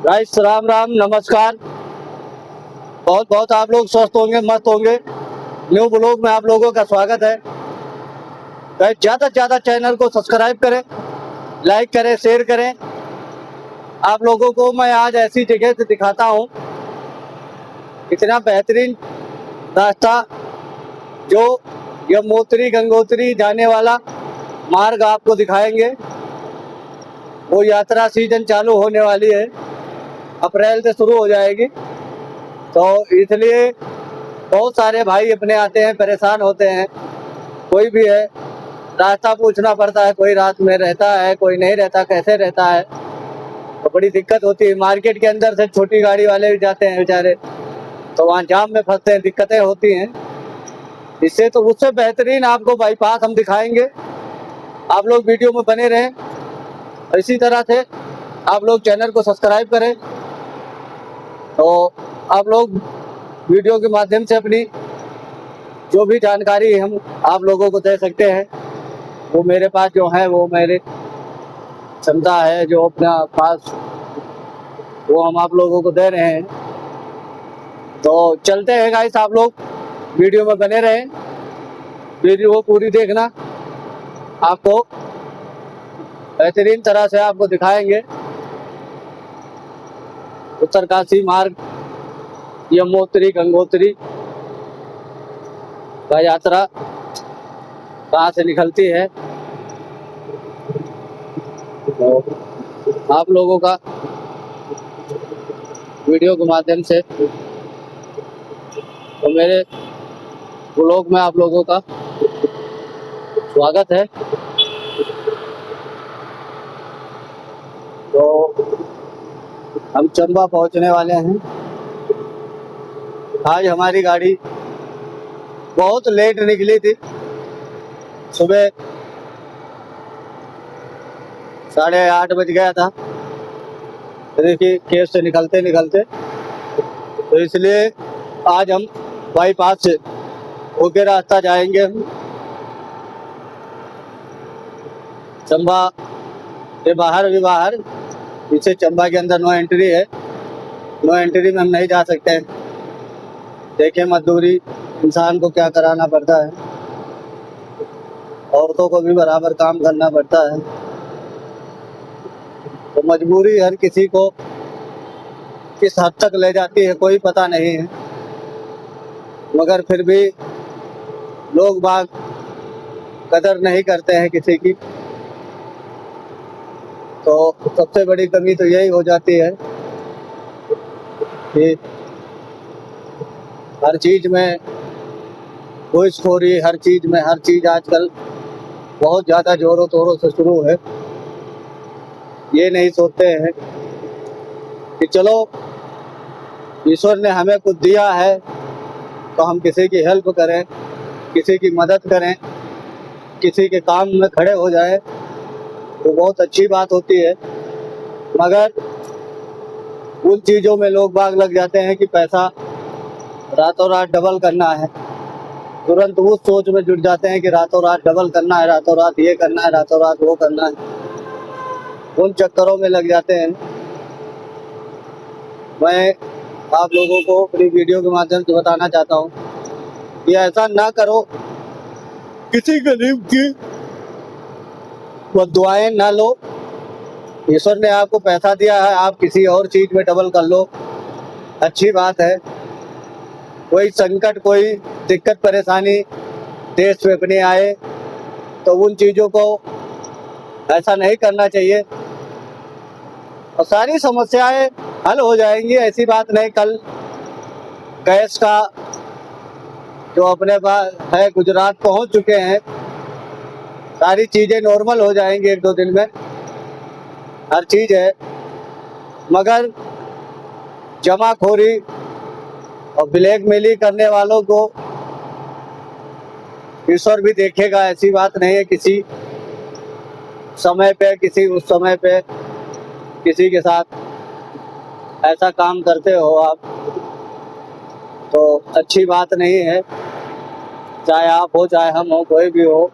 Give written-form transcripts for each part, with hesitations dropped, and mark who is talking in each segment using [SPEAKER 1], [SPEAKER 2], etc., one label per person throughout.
[SPEAKER 1] Guys Ram Ram नमस्कार। बहुत बहुत आप लोग स्वस्थ होंगे, मस्त होंगे। न्यू ब्लॉग में आप लोगों का स्वागत है। गाइस ज़्यादा से ज़्यादा चैनल को सब्सक्राइब करें, लाइक करें, शेयर करें। आप लोगों को मैं आज ऐसी जगह से दिखाता हूँ, इतना बेहतरीन रास्ता जो यमुनोत्री गंगोत्री जाने वाला मार्ग आपको दिखाएंगे। वो यात्रा सीजन चालू होने वाली है, अप्रैल से शुरू हो जाएगी, तो इसलिए बहुत सारे भाई अपने आते हैं, परेशान होते हैं। कोई भी है, रास्ता पूछना पड़ता है, कोई रात में रहता है, कोई नहीं रहता, कैसे रहता है, तो बड़ी दिक्कत होती है। मार्केट के अंदर से छोटी गाड़ी वाले भी जाते हैं बेचारे, तो वहाँ जाम में फंसते हैं, दिक्कतें होती हैं। इससे तो उससे बेहतरीन आपको बाईपास हम दिखाएंगे। आप लोग वीडियो में बने रहें। इसी तरह से आप लोग चैनल को सब्सक्राइब करें, तो आप लोग वीडियो के माध्यम से अपनी जो भी जानकारी हम आप लोगों को दे सकते हैं, वो मेरे पास जो है, वो मेरे क्षमता है जो अपना पास, वो हम आप लोगों को दे रहे हैं। तो चलते हैं गाइस, आप लोग वीडियो में बने रहें, वीडियो को पूरी देखना। आपको बेहतरीन तरह से आपको दिखाएंगे उत्तरकाशी मार्ग, यमुनोत्री गंगोत्री का यात्रा कहाँ से निकलती है। तो आप लोगों का वीडियो के माध्यम से, तो मेरे ब्लॉग में आप लोगों का स्वागत है। तो हम चंबा पहुंचने वाले हैं। आज हमारी गाड़ी बहुत लेट निकली थी, सुबह 8:30 बज गया था देखिए केस से निकलते निकलते। तो इसलिए आज हम बाईपास से होके रास्ता जाएंगे। हम चंबा के बाहर भी बाहर, पीछे चंबा के अंदर नो एंट्री है, नो एंट्री में हम नहीं जा सकते हैं। देखें मजदूरी इंसान को क्या कराना पड़ता है, औरतों को भी बराबर काम करना पड़ता है। तो मजबूरी हर किसी को किस हद तक ले जाती है कोई पता नहीं है, मगर फिर भी लोग बाग कदर नहीं करते हैं किसी की। तो सबसे बड़ी कमी तो यही हो जाती है कि हर चीज़ में घूसखोरी, हर चीज़ आजकल बहुत ज़्यादा जोरों तोरों से शुरू है। ये नहीं सोचते हैं कि चलो ईश्वर ने हमें कुछ दिया है तो हम किसी की हेल्प करें, किसी की मदद करें, किसी के काम में खड़े हो जाए, तो बहुत अच्छी बात होती है। मगर उन चीज़ों में लोग बाग लग जाते हैं कि पैसा रातों रात डबल करना है, तुरंत उस सोच में जुट जाते हैं कि रातों रात डबल करना है, रातों रात ये करना है, रातों रात वो करना है। उन चक्करों में लग जाते हैं। मैं आप लोगों को अपनी वीडियो के माध्यम से बताना चाहता हूँ कि ऐसा ना करो, किसी गरीब की दुआएं ना लो। ईश्वर ने आपको पैसा दिया है, आप किसी और चीज़ में डबल कर लो, अच्छी बात है। कोई संकट, कोई दिक्कत परेशानी देश में अपने आए तो उन चीज़ों को ऐसा नहीं करना चाहिए, और सारी समस्याएं हल हो जाएंगी। ऐसी बात नहीं। कल गैस का जो अपने पास है गुजरात पहुंच चुके हैं, सारी चीज़ें नॉर्मल हो जाएंगी 1-2 दिन में, हर चीज़ है। मगर जमाखोरी और ब्लैकमेलिंग करने वालों को ईश्वर भी देखेगा। ऐसी बात नहीं है किसी समय पे, किसी उस समय पे किसी के साथ ऐसा काम करते हो आप, तो अच्छी बात नहीं है। चाहे आप हो, चाहे हम हो, कोई भी हो,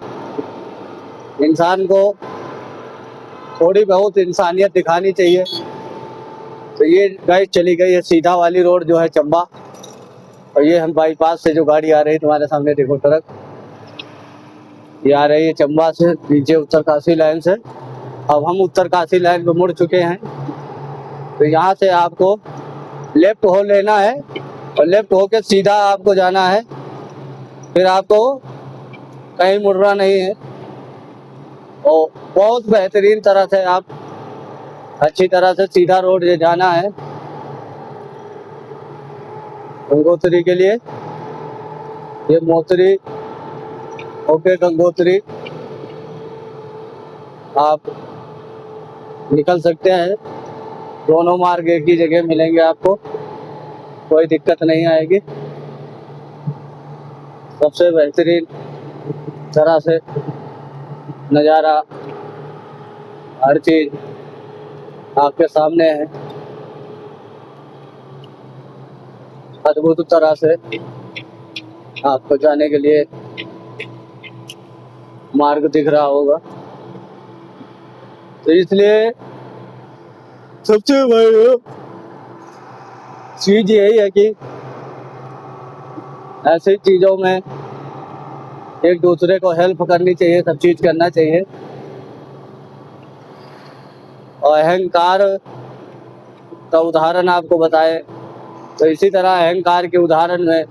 [SPEAKER 1] इंसान को थोड़ी बहुत इंसानियत दिखानी चाहिए। तो ये गाइस चली गई है सीधा वाली रोड जो है चंबा, और ये हम बाईपास से जो गाड़ी आ रही है तुम्हारे सामने देखो ट्रक, ये आ रही है चंबा से नीचे उत्तरकाशी लाइन से। अब हम उत्तरकाशी लाइन पे मुड़ चुके हैं, तो यहाँ से आपको लेफ्ट हो लेना है और लेफ्ट होके सीधा आपको जाना है, फिर आपको कहीं मुड़ना नहीं है। और बहुत बेहतरीन तरह से आप अच्छी तरह से सीधा रोड ये जाना है गंगोत्री के लिए। ये मोतरी होके गंगोत्री आप निकल सकते हैं, दोनों मार्ग एक ही जगह मिलेंगे आपको, कोई दिक्कत नहीं आएगी। सबसे बेहतरीन तरह से नज़ारा हर चीज आपके सामने है, अद्भुत तरह से आपको जाने के लिए मार्ग दिख रहा होगा। तो इसलिए सबसे बड़ी चीज यही है कि ऐसी चीजों में एक दूसरे को हेल्प करनी चाहिए, सब चीज करना चाहिए। और अहंकार का उदाहरण आपको बताए तो इसी तरह अहंकार के उदाहरण में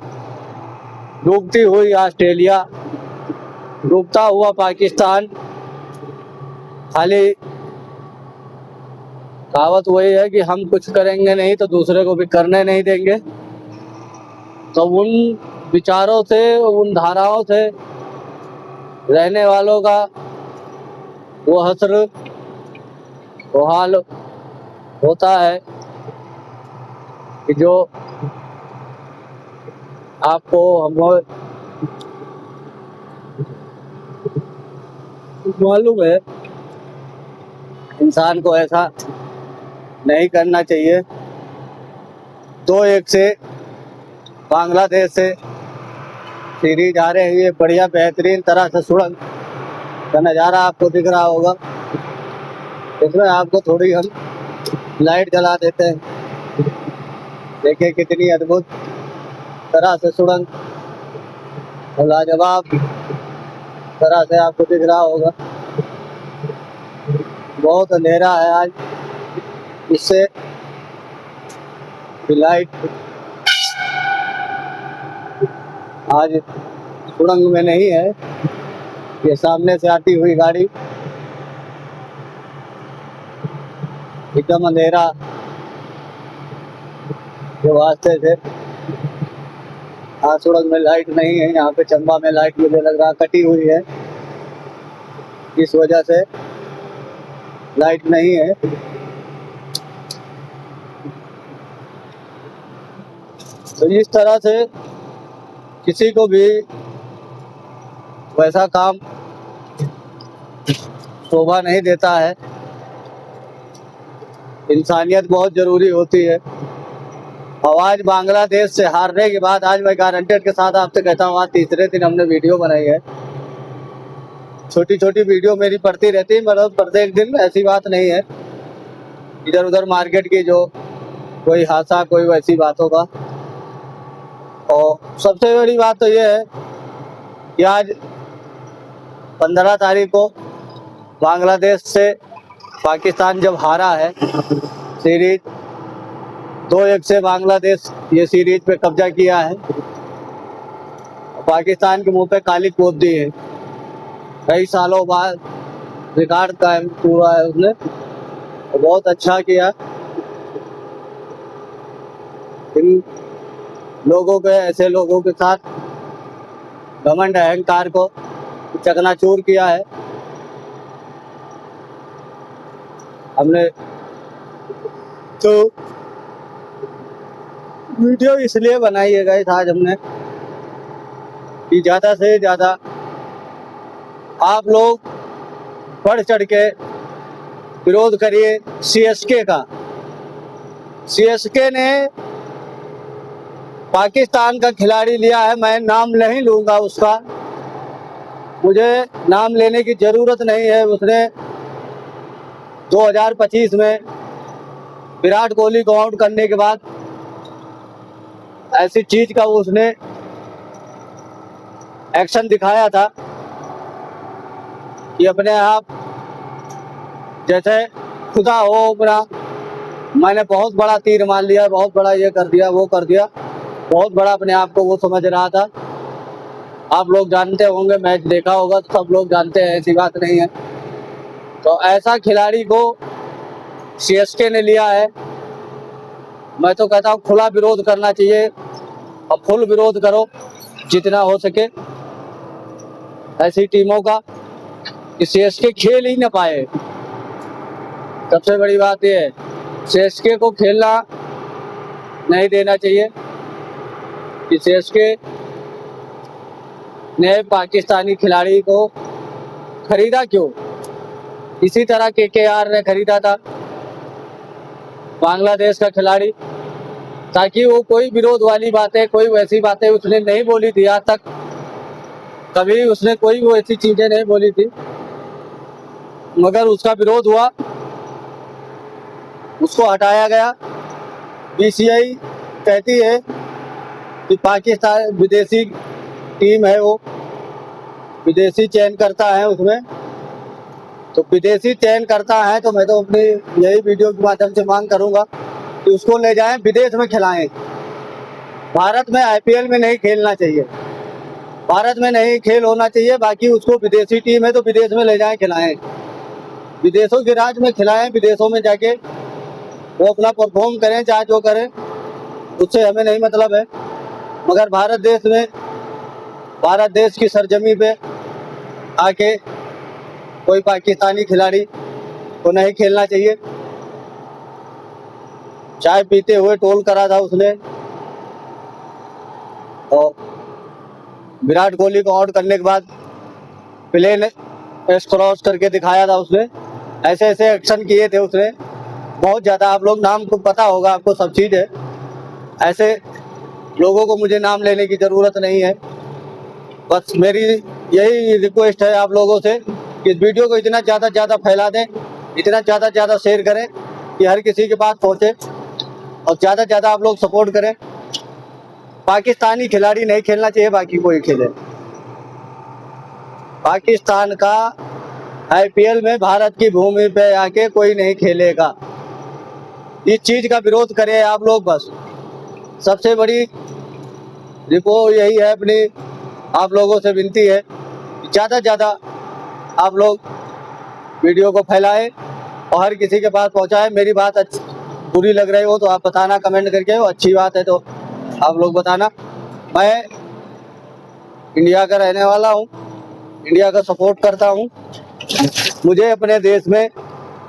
[SPEAKER 1] डूबती हुई ऑस्ट्रेलिया, डूबता हुआ पाकिस्तान, खाली कहावत वही है कि हम कुछ करेंगे नहीं तो दूसरे को भी करने नहीं देंगे। तो उन विचारों से, उन धाराओं से रहने वालों का वो हश्र वो हाल होता है कि जो आपको हमको मालूम है इंसान को ऐसा नहीं करना चाहिए। 2-1 से बांग्लादेश से सीरीज आ रही है, बढ़िया बेहतरीन तरह से सुरंग का नज़ारा आपको दिख रहा होगा। इसमें आपको थोड़ी हम लाइट जला देते हैं, देखिए कितनी अद्भुत तरह से सुरंग और लाजवाब तरह से आपको दिख रहा होगा। बहुत अंधेरा है आज, इससे लाइट आज सुरंग में नहीं है। ये सामने से आती हुई गाड़ी एकदम अंधेरा के वास्ते से आज सुरंग में लाइट नहीं है। यहाँ पे चंबा में लाइट मुझे लग रहा कटी हुई है, इस वजह से लाइट नहीं है। तो इस तरह से किसी को भी वैसा काम शोभा नहीं देता है। इंसानियत बहुत जरूरी होती है। और आज बांग्लादेश से हारने के बाद आज मैं गारंटेड के साथ आपसे कहता हूँ, आज तीसरे दिन हमने वीडियो बनाई है। छोटी छोटी वीडियो मेरी पड़ती रहती है, मतलब प्रत्येक दिन, ऐसी बात नहीं है। इधर उधर मार्केट की जो कोई हादसा, कोई वैसी बातों का। और सबसे बड़ी बात तो ये है कि आज 15 तारीख को बांग्लादेश से पाकिस्तान जब हारा है सीरीज, 2-1 से बांग्लादेश ये सीरीज पे कब्जा किया है, पाकिस्तान के मुंह पे काली पोत दी है। कई सालों बाद रिकॉर्ड कायम हुआ है उसने, और बहुत अच्छा किया। इन लोगों के, ऐसे लोगों के साथ घमंड अहंकार को चकनाचूर किया है हमने। तो वीडियो इसलिए बनाई है गाइस आज हमने कि ज़्यादा से ज़्यादा आप लोग बढ़ चढ़ के विरोध करिए सीएसके का। सीएसके ने पाकिस्तान का खिलाड़ी लिया है, मैं नाम नहीं लूँगा उसका, मुझे नाम लेने की ज़रूरत नहीं है। उसने 2025 में विराट कोहली को आउट करने के बाद ऐसी चीज का उसने एक्शन दिखाया था कि अपने आप जैसे खुदा हो अपना, मैंने बहुत बड़ा तीर मार लिया, बहुत बड़ा ये कर दिया, वो कर दिया, बहुत बड़ा अपने आप को वो समझ रहा था। आप लोग जानते होंगे, मैच देखा होगा तो सब लोग जानते हैं, ऐसी बात नहीं है। तो ऐसा खिलाड़ी को सीएसके ने लिया है। मैं तो कहता हूँ खुला विरोध करना चाहिए और फुल विरोध करो जितना हो सके ऐसी टीमों का कि सीएसके खेल ही ना पाए। सबसे बड़ी बात यह है, सीएसके को खेलना नहीं देना चाहिए कि सीएसके ने पाकिस्तानी खिलाड़ी को खरीदा क्यों। इसी तरह केकेआर ने खरीदा था बांग्लादेश का खिलाड़ी, ताकि वो कोई विरोध वाली बातें, कोई वैसी बातें उसने नहीं बोली थी। आज तक कभी उसने कोई वो ऐसी चीजें नहीं बोली थी, मगर उसका विरोध हुआ, उसको हटाया गया। बीसीसीआई कहती है कि पाकिस्तान विदेशी टीम है, वो विदेशी चयन करता है उसमें, तो विदेशी चयन करता है तो मैं तो अपनी यही वीडियो के माध्यम से मांग करूंगा कि उसको ले जाएं, विदेश में खिलाएं। भारत में आईपीएल में नहीं खेलना चाहिए, भारत में नहीं खेल होना चाहिए। बाकी उसको विदेशी टीम है तो विदेश में ले जाएं, खिलाएं, विदेशों के राज्य में खिलाएं, विदेशों में जाके वो अपना परफॉर्म करें, चाहे जो करें, उससे हमें नहीं मतलब है। मगर भारत देश में, भारत देश की सरजमी पे आके कोई पाकिस्तानी खिलाड़ी को नहीं खेलना चाहिए। चाय पीते हुए टोल करा था उसने और विराट कोहली को आउट करने के बाद प्लेन क्रॉस करके दिखाया था उसने, ऐसे ऐसे एक्शन किए थे उसने बहुत ज़्यादा। आप लोग नाम को पता होगा, आपको सब चीज़ है, ऐसे लोगों को मुझे नाम लेने की ज़रूरत नहीं है। बस मेरी यही रिक्वेस्ट है आप लोगों से कि इस वीडियो को इतना ज़्यादा फैला दें, इतना ज़्यादा शेयर करें कि हर किसी के पास पहुँचे और ज़्यादा आप लोग सपोर्ट करें। पाकिस्तानी खिलाड़ी नहीं खेलना चाहिए, बाकी कोई खेले। पाकिस्तान का आईपीएल में भारत की भूमि पे आके कोई नहीं खेलेगा। इस चीज़ का विरोध करें आप लोग। बस सबसे बड़ी रिपोर्ट यही है, अपनी आप लोगों से विनती है कि ज़्यादा आप लोग वीडियो को फैलाएं और हर किसी के पास पहुंचाएं। मेरी बात बुरी लग रही हो तो आप बताना कमेंट करके, अच्छी बात है तो आप लोग बताना। मैं इंडिया का रहने वाला हूं, इंडिया का सपोर्ट करता हूं। मुझे अपने देश में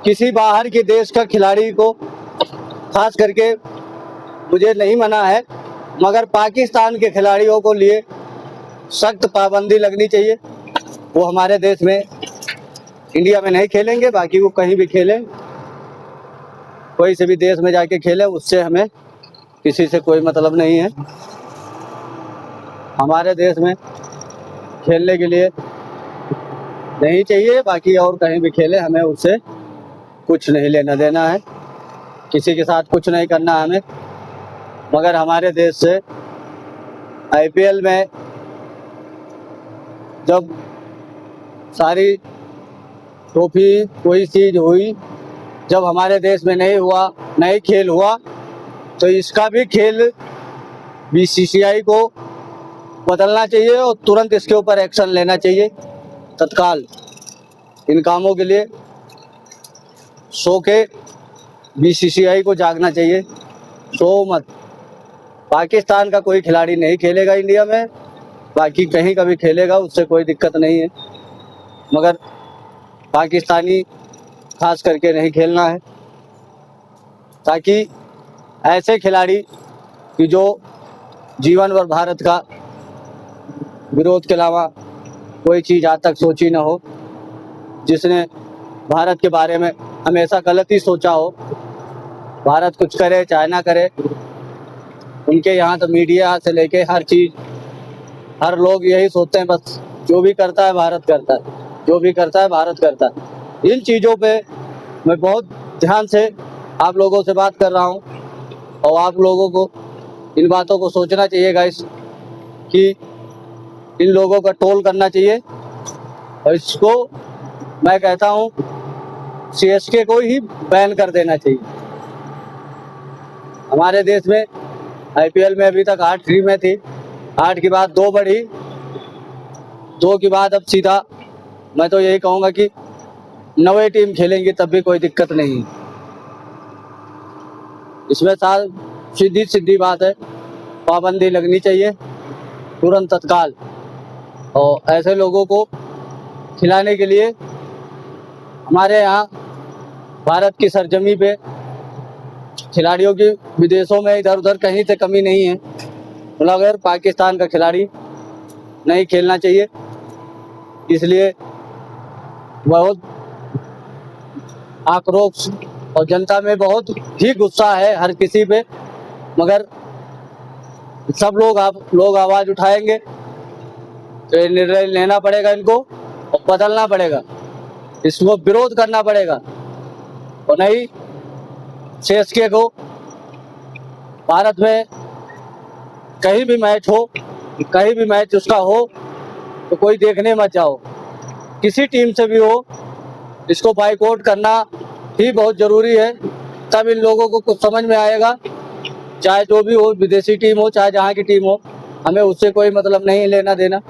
[SPEAKER 1] किसी बाहर के देश का खिलाड़ी को खास करके मुझे नहीं मना है, मगर पाकिस्तान के खिलाड़ियों को लिए सख्त पाबंदी लगनी चाहिए। वो हमारे देश में, इंडिया में नहीं खेलेंगे, बाकी वो कहीं भी खेलें, कोई से भी देश में जाके खेलें, उससे हमें किसी से कोई मतलब नहीं है। हमारे देश में खेलने के लिए नहीं चाहिए, बाकी और कहीं भी खेले, हमें उससे कुछ नहीं लेना देना है, किसी के साथ कुछ नहीं करना है हमें। मगर हमारे देश से आईपीएल में जब सारी ट्रॉफी कोई चीज़ हुई, जब हमारे देश में नहीं हुआ, नहीं खेल हुआ, तो इसका भी खेल बीसीसीआई को बदलना चाहिए और तुरंत इसके ऊपर एक्शन लेना चाहिए तत्काल। इन कामों के लिए सो के बीसीसीआई को जागना चाहिए। सो मत, पाकिस्तान का कोई खिलाड़ी नहीं खेलेगा इंडिया में, बाकी कहीं का भी खेलेगा, उससे कोई दिक्कत नहीं है, मगर पाकिस्तानी खास करके नहीं खेलना है, ताकि ऐसे खिलाड़ी कि जो जीवन भर भारत का विरोध के अलावा कोई चीज़ आज तक सोची ना हो, जिसने भारत के बारे में हमेशा गलत ही सोचा हो, भारत कुछ करे चाहे ना करे, उनके यहाँ तो मीडिया से लेके हर चीज़, हर लोग यही सोचते हैं बस जो भी करता है भारत करता है, जो भी करता है भारत करता है। इन चीज़ों पे मैं बहुत ध्यान से आप लोगों से बात कर रहा हूँ और आप लोगों को इन बातों को सोचना चाहिए गाइस कि इन लोगों का टोल करना चाहिए। और इसको मैं कहता हूँ सीएसके को ही बैन कर देना चाहिए। हमारे देश में आईपीएल में अभी तक 8 टीमें थी, 8 के बाद 2 बढ़ी, 2 के बाद अब सीधा मैं तो यही कहूँगा कि 9 टीम खेलेंगी तब भी कोई दिक्कत नहीं। इसमें सीधी सीधी बात है, पाबंदी लगनी चाहिए तुरंत तत्काल। और ऐसे लोगों को खिलाने के लिए हमारे यहाँ भारत की सरजमी पे खिलाड़ियों की विदेशों में इधर उधर कहीं से कमी नहीं है, मगर पाकिस्तान का खिलाड़ी नहीं खेलना चाहिए। इसलिए बहुत आक्रोश और जनता में बहुत ही गुस्सा है हर किसी पे, मगर सब लोग आवाज उठाएंगे तो ये निर्णय लेना पड़ेगा इनको और बदलना पड़ेगा, इसको विरोध करना पड़ेगा। और नहीं सीएसके को भारत में कहीं भी मैच उसका हो तो कोई देखने मत जाओ, किसी टीम से भी हो, इसको बाइकआउट करना ही बहुत जरूरी है। तब इन लोगों को कुछ समझ में आएगा, चाहे जो भी हो, विदेशी टीम हो चाहे जहाँ की टीम हो, हमें उससे कोई मतलब नहीं लेना देना।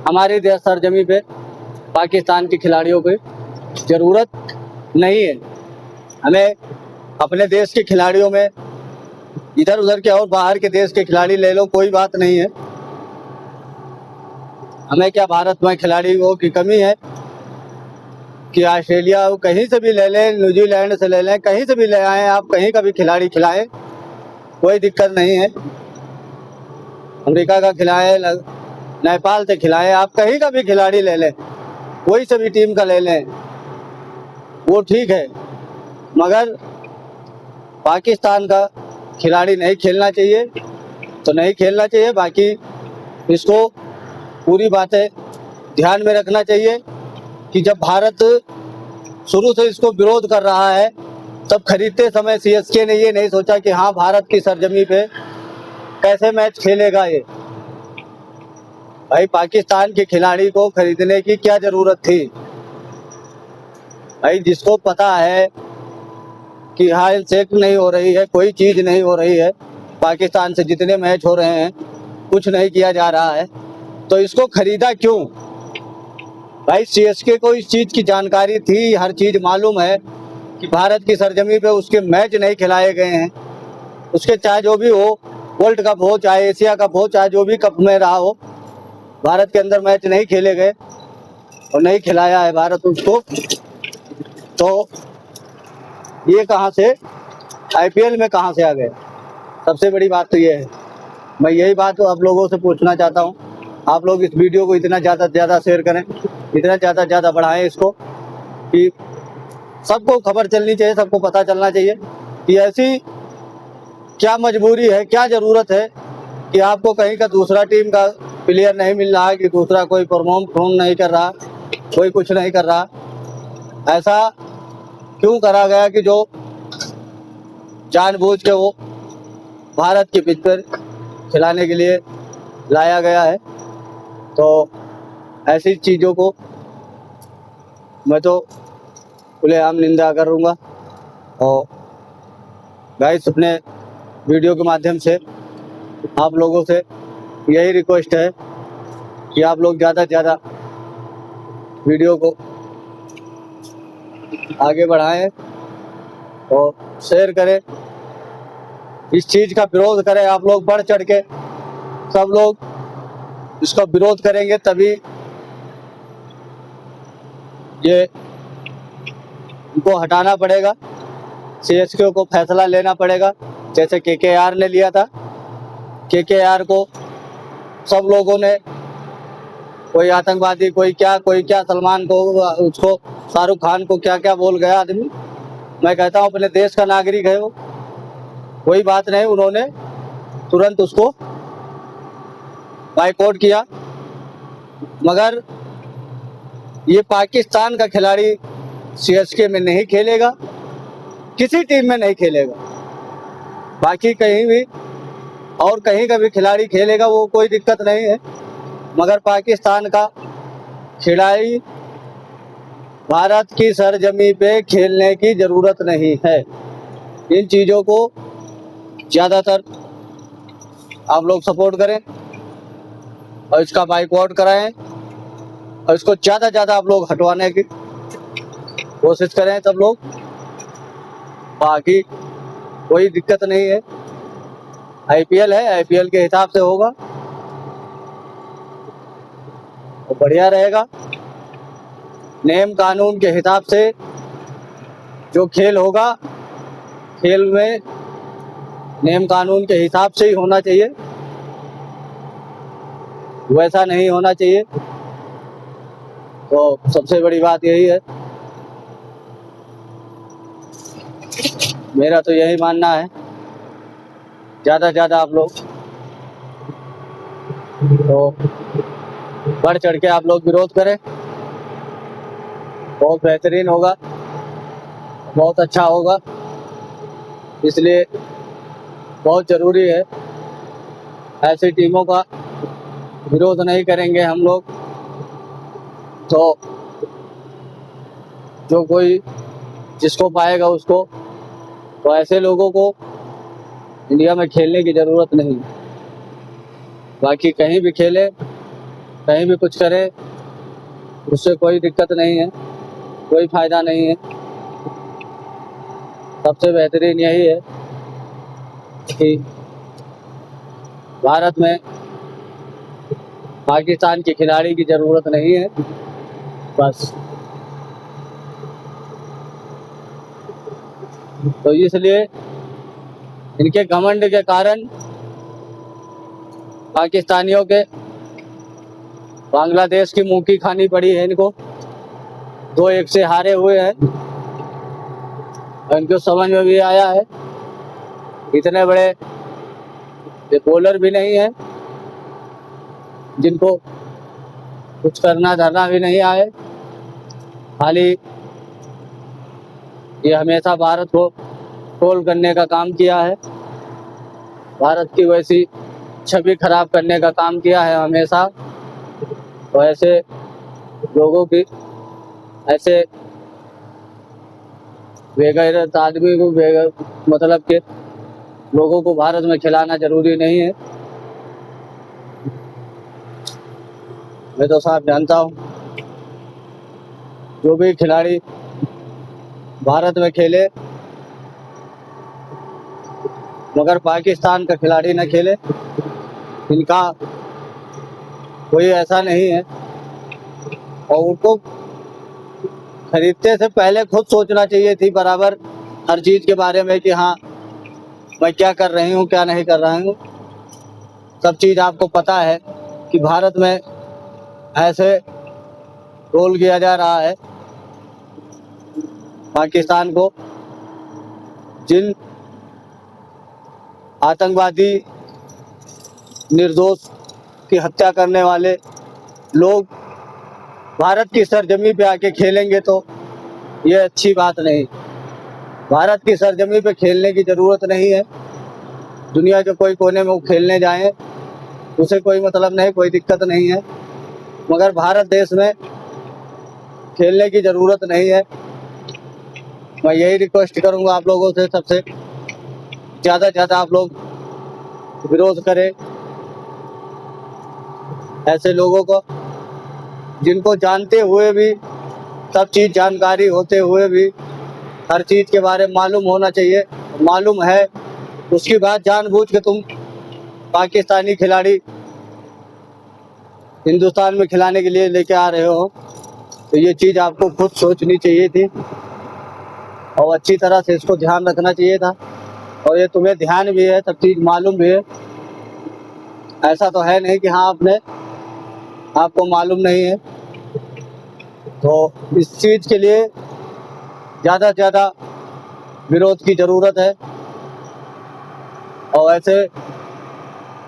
[SPEAKER 1] हमारे देश सरजमी पे पाकिस्तान के खिलाड़ियों की ज़रूरत नहीं है। हमें अपने देश के खिलाड़ियों में इधर उधर के और बाहर के देश के खिलाड़ी ले लो, कोई बात नहीं है। हमें क्या भारत में खिलाड़ियों की कमी है कि ऑस्ट्रेलिया कहीं से भी ले लें, न्यूजीलैंड से ले लें, कहीं से भी ले आएँ आप, कहीं का भी खिलाड़ी खिलाएं, कोई दिक्कत नहीं है। अमेरिका का खिलाएं, नेपाल से खिलाएं, आप कहीं का भी खिलाड़ी ले लें, कोई से भी टीम का ले लें, वो ठीक है। मगर पाकिस्तान का खिलाड़ी नहीं खेलना चाहिए तो नहीं खेलना चाहिए। बाकी इसको पूरी बातें ध्यान में रखना चाहिए कि जब भारत शुरू से इसको विरोध कर रहा है तब खरीदते समय सीएसके ने ये नहीं सोचा कि हाँ भारत की सरजमी पे कैसे मैच खेलेगा ये। भाई पाकिस्तान के खिलाड़ी को खरीदने की क्या जरूरत थी? भाई जिसको पता है कि हाँ चेक नहीं हो रही है, कोई चीज़ नहीं हो रही है, पाकिस्तान से जितने मैच हो रहे हैं कुछ नहीं किया जा रहा है, तो इसको खरीदा क्यों? भाई सीएसके को इस चीज़ की जानकारी थी, हर चीज़ मालूम है कि भारत की सरजमी पे उसके मैच नहीं खिलाए गए हैं। उसके चाहे जो भी हो, वर्ल्ड कप हो चाहे एशिया कप हो चाहे जो भी कप में रहा हो, भारत के अंदर मैच नहीं खेले गए और नहीं खिलाया है भारत उसको। तो ये कहाँ से आईपीएल में कहाँ से आ गए? सबसे बड़ी बात तो ये है। मैं यही बात तो आप लोगों से पूछना चाहता हूँ, आप लोग इस वीडियो को इतना ज़्यादा से ज़्यादा शेयर करें, इतना ज़्यादा से ज़्यादा बढ़ाएं इसको कि सबको खबर चलनी चाहिए, सबको पता चलना चाहिए कि ऐसी क्या मजबूरी है, क्या ज़रूरत है कि आपको कहीं का दूसरा टीम का प्लेयर नहीं मिल रहा है, कि दूसरा कोई परफॉर्म नहीं कर रहा, कोई कुछ नहीं कर रहा। ऐसा क्यों करा गया कि जो जानबूझ के वो भारत की पिच पर खिलाने के लिए लाया गया है? तो ऐसी चीज़ों को मैं तो खुलेआम निंदा करूँगा। और गाइस अपने वीडियो के माध्यम से आप लोगों से यही रिक्वेस्ट है कि आप लोग ज़्यादा से ज़्यादा वीडियो को आगे बढ़ाएं और शेयर करें, इस चीज़ का विरोध करें। आप लोग बढ़ चढ़ के सब लोग इसका विरोध करेंगे तभी ये इनको हटाना पड़ेगा, सीएसके को फैसला लेना पड़ेगा। जैसे केकेआर ने लिया था, केकेआर को सब लोगों ने, कोई आतंकवादी कोई क्या सलमान को, उसको शाहरुख खान को क्या क्या बोल गया आदमी। मैं कहता हूँ अपने देश का नागरिक है वो, कोई बात नहीं, उन्होंने तुरंत उसको बाइकआउट किया। मगर ये पाकिस्तान का खिलाड़ी सीएसके में नहीं खेलेगा, किसी टीम में नहीं खेलेगा। बाकी कहीं भी और कहीं का भी खिलाड़ी खेलेगा वो कोई दिक्कत नहीं है, मगर पाकिस्तान का खिलाड़ी भारत की सरजमी पे खेलने की ज़रूरत नहीं है। इन चीज़ों को ज़्यादातर आप लोग सपोर्ट करें और इसका बाइकआउट कराएं और इसको ज़्यादा आप लोग हटवाने की कोशिश करें सब लोग। बाकी कोई दिक्कत नहीं है, आईपीएल है, आईपीएल के हिसाब से होगा तो बढ़िया रहेगा। नियम कानून के हिसाब से जो खेल होगा, खेल में नियम कानून के हिसाब से ही होना चाहिए, वैसा नहीं होना चाहिए। तो सबसे बड़ी बात यही है, मेरा तो यही मानना है। ज़्यादा से ज़्यादा आप लोग तो बढ़ चढ़ के आप लोग विरोध करें, बहुत बेहतरीन होगा, बहुत अच्छा होगा। इसलिए बहुत ज़रूरी है, ऐसी टीमों का विरोध नहीं करेंगे हम लोग तो जो कोई जिसको पाएगा उसको, तो ऐसे लोगों को इंडिया में खेलने की ज़रूरत नहीं। बाकी कहीं भी खेले, कहीं भी कुछ करे, उससे कोई दिक्कत नहीं है, कोई फ़ायदा नहीं है। सबसे बेहतरीन यही है कि भारत में पाकिस्तान के खिलाड़ी की ज़रूरत नहीं है, बस। तो इसलिए इनके घमंड के कारण पाकिस्तानियों के बांग्लादेश की मुंह की खानी पड़ी है इनको। 2-1 से हारे हुए हैं। इनको समझ में भी आया है, इतने बड़े ये बॉलर भी नहीं है जिनको कुछ करना धरना भी नहीं आए। खाली ये हमेशा भारत को ट्रोल करने का काम किया है, भारत की वैसी छवि खराब करने का काम किया है हमेशा। तो ऐसे लोगों की, ऐसे बेगैरत आदमी को, मतलब के लोगों को भारत में खिलाना जरूरी नहीं है। मैं तो साफ जानता हूँ, जो भी खिलाड़ी भारत में खेले मगर पाकिस्तान का खिलाड़ी न खेले, इनका कोई ऐसा नहीं है। और उनको खरीदते से पहले खुद सोचना चाहिए थी बराबर हर चीज़ के बारे में कि हाँ मैं क्या कर रही हूँ, क्या नहीं कर रही हूँ। सब चीज़ आपको पता है कि भारत में ऐसे रोल किया जा रहा है पाकिस्तान को। जिन आतंकवादी निर्दोष की हत्या करने वाले लोग भारत की सरजमी पे आके खेलेंगे तो ये अच्छी बात नहीं। भारत की सरजमी पे खेलने की ज़रूरत नहीं है। दुनिया के कोई कोने में वो खेलने जाएं, उसे कोई मतलब नहीं, कोई दिक्कत नहीं है, मगर भारत देश में खेलने की ज़रूरत नहीं है। मैं यही रिक्वेस्ट करूंगा आप लोगों से, सबसे ज़्यादा से ज़्यादा आप लोग विरोध करें ऐसे लोगों को, जिनको जानते हुए भी, सब चीज़ जानकारी होते हुए भी, हर चीज़ के बारे में मालूम होना चाहिए, मालूम है उसकी बात जानबूझ के तुम पाकिस्तानी खिलाड़ी हिंदुस्तान में खिलाने के लिए लेके आ रहे हो, तो ये चीज़ आपको खुद सोचनी चाहिए थी और अच्छी तरह से इसको ध्यान रखना चाहिए था। और ये तुम्हें ध्यान भी है, सब चीज़ मालूम भी है, ऐसा तो है नहीं कि हाँ आपको मालूम नहीं है। तो इस चीज़ के लिए ज़्यादा से ज़्यादा विरोध की ज़रूरत है और ऐसे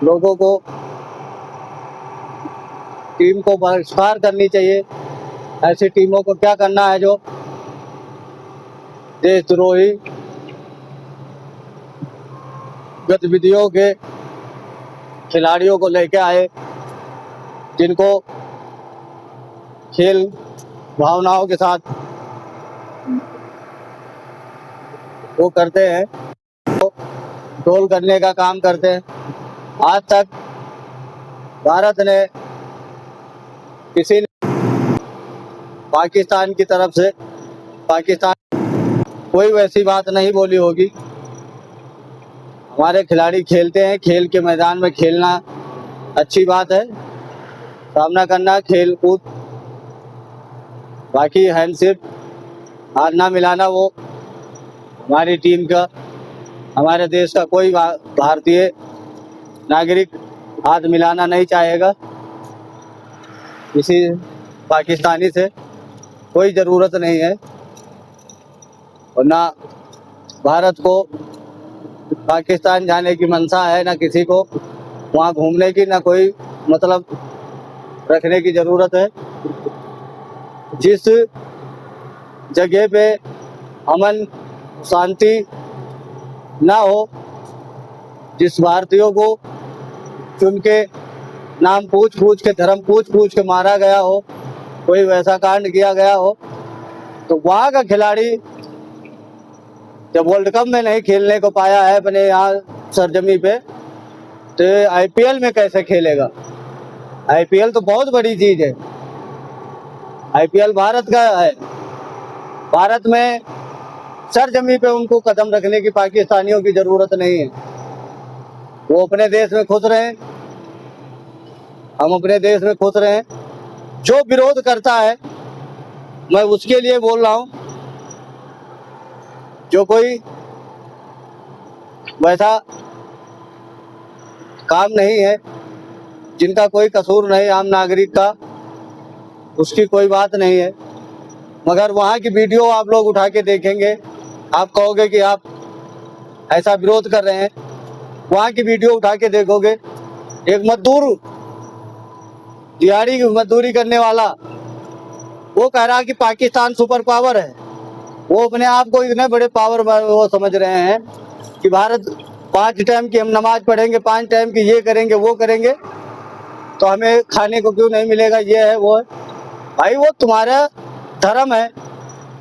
[SPEAKER 1] लोगों को टीम को बहिष्कार करनी चाहिए। ऐसी टीमों को क्या करना है जो देशद्रोही गतिविधियों के खिलाड़ियों को लेके आए, जिनको खेल भावनाओं के साथ वो करते हैं, तो ट्रोल करने का काम करते हैं। आज तक भारत ने किसी ने पाकिस्तान की तरफ से पाकिस्तान कोई वैसी बात नहीं बोली होगी। हमारे खिलाड़ी खेलते हैं, खेल के मैदान में खेलना अच्छी बात है, सामना करना, खेल कूद, बाकी हैंडशिप हाथ ना मिलाना वो हमारी टीम का, हमारे देश का कोई भारतीय नागरिक हाथ मिलाना नहीं चाहेगा किसी पाकिस्तानी से, कोई ज़रूरत नहीं है। और ना भारत को पाकिस्तान जाने की मंशा है, ना किसी को वहाँ घूमने की, ना कोई मतलब रखने की ज़रूरत है। जिस जगह पे अमन शांति ना हो, जिस भारतीयों को चुन के नाम पूछ पूछ के, धर्म पूछ पूछ के मारा गया हो, कोई वैसा कांड किया गया हो, तो वहाँ का खिलाड़ी जब वर्ल्ड कप में नहीं खेलने को पाया है अपने यहाँ सरजमी पे, तो आईपीएल में कैसे खेलेगा? आईपीएल तो बहुत बड़ी चीज है। आईपीएल भारत का है। भारत में सरजमी पे उनको कदम रखने की पाकिस्तानियों की जरूरत नहीं है। वो अपने देश में खुश रहे, हम अपने देश में खुश रहे। जो विरोध करता है, मैं उसके लिए बोल रहा हूँ, जो कोई वैसा काम नहीं है, जिनका कोई कसूर नहीं आम नागरिक का, उसकी कोई बात नहीं है। मगर वहाँ की वीडियो आप लोग उठा के देखेंगे, आप कहोगे कि आप ऐसा विरोध कर रहे हैं। वहाँ की वीडियो उठा के देखोगे, एक मजदूर, दिहाड़ी की मजदूरी करने वाला, वो कह रहा कि पाकिस्तान सुपर पावर है। वो अपने आप को इतने बड़े पावर वो समझ रहे हैं कि भारत 5 टाइम की हम नमाज पढ़ेंगे, 5 टाइम की ये करेंगे वो करेंगे, तो हमें खाने को क्यों नहीं मिलेगा, ये है वो है। भाई वो तुम्हारा धर्म है,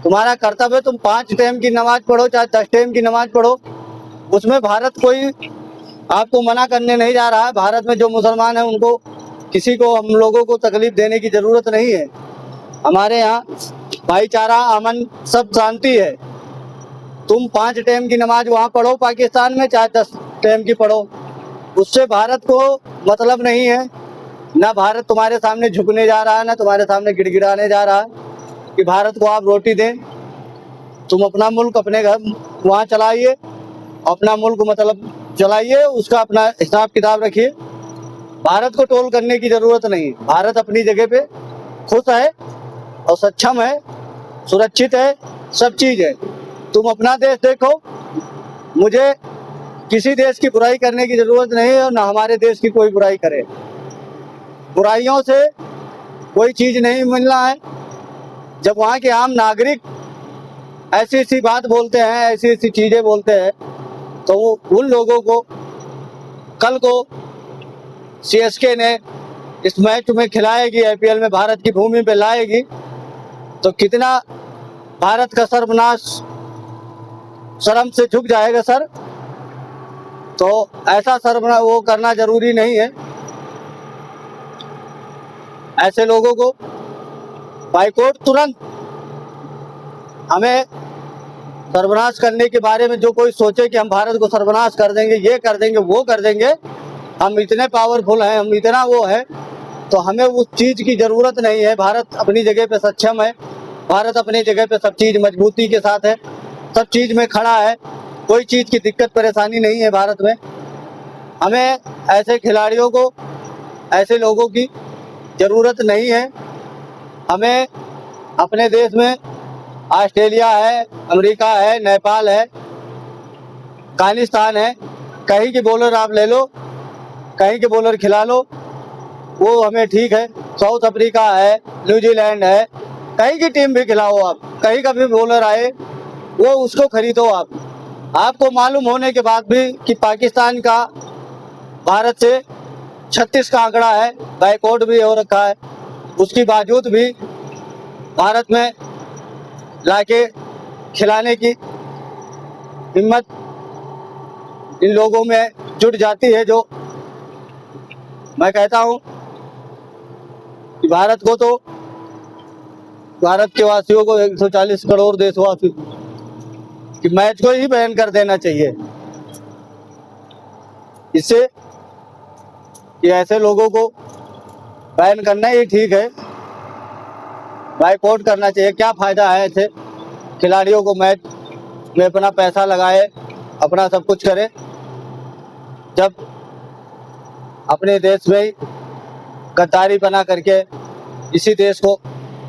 [SPEAKER 1] तुम्हारा कर्तव्य है, तुम 5 टाइम की नमाज पढ़ो चाहे 10 टाइम की नमाज पढ़ो, उसमें भारत कोई आपको मना करने नहीं जा रहा है। भारत में जो मुसलमान हैं उनको, किसी को, हम लोगों को तकलीफ देने की जरूरत नहीं है। हमारे यहाँ भाईचारा, अमन, सब शांति है। तुम 5 टाइम की नमाज वहाँ पढ़ो पाकिस्तान में, चाहे 10 टाइम की पढ़ो, उससे भारत को मतलब नहीं है। ना भारत तुम्हारे सामने झुकने जा रहा है, ना तुम्हारे सामने गिड़गिड़ाने जा रहा है कि भारत को आप रोटी दें। तुम अपना मुल्क अपने घर वहाँ चलाइए, अपना मुल्क मतलब चलाइए, उसका अपना हिसाब किताब रखिए। भारत को टोल करने की जरूरत नहीं। भारत अपनी जगह पे खुश है और सक्षम है, सुरक्षित है, सब चीज है। तुम अपना देश देखो, मुझे किसी देश की बुराई करने की जरूरत नहीं है और ना हमारे देश की कोई बुराई करे। बुराइयों से कोई चीज नहीं मिलना है। जब वहाँ के आम नागरिक ऐसी ऐसी बात बोलते हैं, ऐसी ऐसी चीजें बोलते हैं, तो वो उन लोगों को कल को सीएसके ने इस मैच में खिलाएगी, आईपीएल में भारत की भूमि पे लाएगी, तो कितना भारत का सर्वनाश, शर्म से झुक जाएगा सर। तो ऐसा सर्वनाश वो करना जरूरी नहीं है। ऐसे लोगों को बाइकआउट तुरंत, हमें सर्वनाश करने के बारे में जो कोई सोचे कि हम भारत को सर्वनाश कर देंगे, ये कर देंगे, वो कर देंगे, हम इतने पावरफुल हैं, हम इतना वो है, तो हमें उस चीज़ की ज़रूरत नहीं है। भारत अपनी जगह पे सक्षम है, भारत अपनी जगह पे सब चीज़ मजबूती के साथ है, सब चीज़ में खड़ा है, कोई चीज़ की दिक्कत परेशानी नहीं है भारत में। हमें ऐसे खिलाड़ियों को, ऐसे लोगों की ज़रूरत नहीं है। हमें अपने देश में ऑस्ट्रेलिया है, अमेरिका है, नेपाल है, अफगानिस्तान है, कहीं के बॉलर आप ले लो, कहीं के बॉलर खिला लो, वो हमें ठीक है। साउथ अफ्रीका है, न्यूजीलैंड है, कहीं की टीम भी खिलाओ आप, कहीं का भी बॉलर आए वो उसको खरीदो आप, आपको मालूम होने के बाद भी कि पाकिस्तान का भारत से 36 का आंकड़ा है, बैकवर्ड भी हो रखा है, उसके बावजूद भी भारत में लाके खिलाने की हिम्मत इन लोगों में जुट जाती है। जो मैं कहता हूं कि भारत के वासियों को 140 करोड़ देशवासी कि मैच को ही बैन कर देना चाहिए। इससे कि ऐसे लोगों को बैन करना ही ठीक है, बाइकआउट करना चाहिए। क्या फायदा है ऐसे खिलाड़ियों को मैच में अपना पैसा लगाए, अपना सब कुछ करे, जब अपने देश में ही गद्दारी बना करके इसी देश को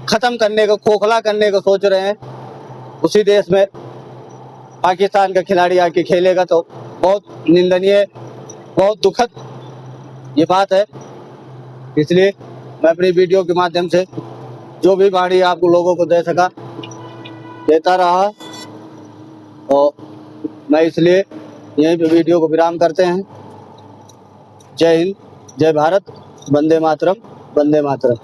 [SPEAKER 1] खत्म करने को, खोखला करने को सोच रहे हैं। उसी देश में पाकिस्तान का खिलाड़ी आके खेलेगा तो बहुत निंदनीय, बहुत दुखद ये बात है। इसलिए मैं अपनी वीडियो के माध्यम से जो भी वाणी आप लोगों को दे सका देता रहा, और मैं इसलिए यहीं पे वीडियो को विराम करते हैं। जय हिंद, जय भारत, वंदे मातरम, वंदे मातरम।